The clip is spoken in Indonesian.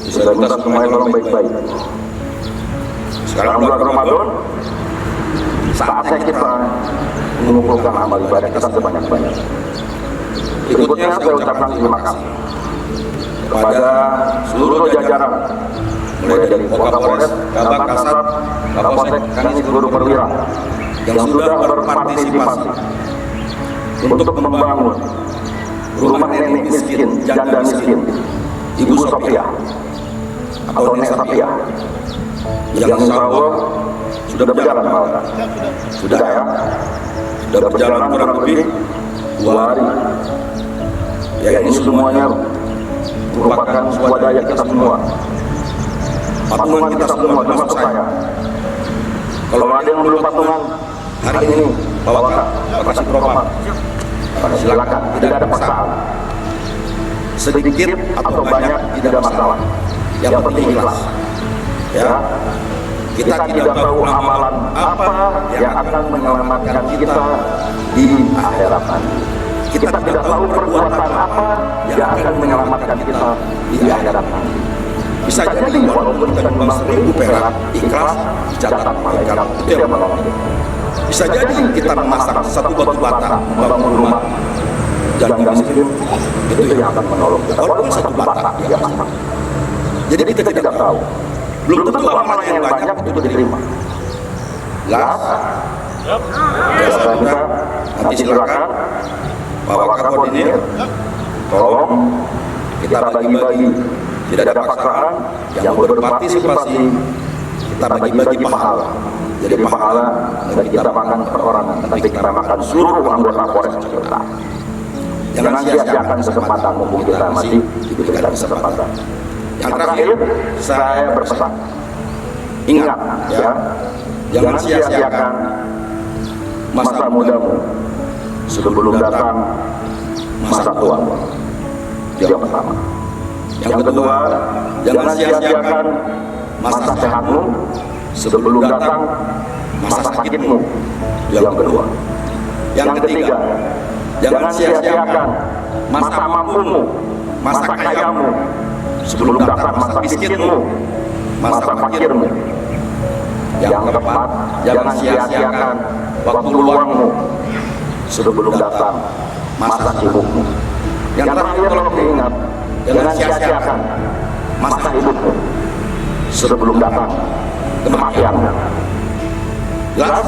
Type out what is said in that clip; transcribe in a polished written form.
Saya minta semuanya tolong baik-baik. Sekarang bulan Ramadan, saatnya kita mengumpulkan amal ibadah kita sebanyak-banyak. Berikutnya saya ucapkan terima kasih kepada seluruh jajaran, mulai dari Kapolres, Kabak Kasat, Kapolsek, Kanit, Guru Perwira yang sudah berpartisipasi untuk membangun rumah nenek miskin, janda miskin, Ibu Sophia atau Nek Sophia, yang insya Allah sudah berjalan, Pak. Sudah ya, sudah berjalan kurang lebih 2 hari. Ya, ini semuanya merupakan swadaya kita semua, patungan kita semua, termasuk saya. Kalau ada yang belum patungan hari ini, bawakan, kasih kromat, silakan, tidak ada paksaan. Sedikit atau banyak tidak ada masalah. Yang penting ikhlas. Ya, kita tidak tahu amalan apa yang akan menyelamatkan kita di akhirat nanti. Kita tidak tahu perbuatan apa yang akan menyelamatkan kita di akhirat nanti. Bisa jadi walaupun kita nyumbang 1000 perak, ikhlas, dicatat malaikat, itu yang menolong. Bisa jadi kita memasak 1 batu bata, membangun rumah janda miskin, itu yang akan menolong kita. Walaupun 1 bata dia masak. Jadi kita tidak tahu. Belum tentu amalan yang banyak itu diterima. Jelas? Biasa kita nanti silakan Bapak Koordinir, tolong kita bagi-bagi, tidak ada paksaan, yang berpartisipasi kita bagi-bagi pahala. Jadi pahala dari kita makan perorangan, tapi kita makan seluruh anggota Polres Jakarta. Jangan sia-siakan kesempatan mumpung kita masih diberikan kesempatan. Yang terakhir, saya berpesan, ingat ya, jangan sia-siakan masa mudamu sebelum datang masa tua. Yang pertama. Yang kedua, jangan sia-siakan masa sehatmu sebelum datang masa sakitmu. Yang kedua. Yang ketiga, jangan sia-siakan masa mampumu, masa kayamu sebelum datang masa miskinmu, masa fakirmu. Yang keempat, jangan sia-siakan waktu luangmu sebelum datang masa sibukmu. Yang terakhir, kalau diingat, jangan sia-siakan masa hidupmu sebelum datang kematianmu. Jelas?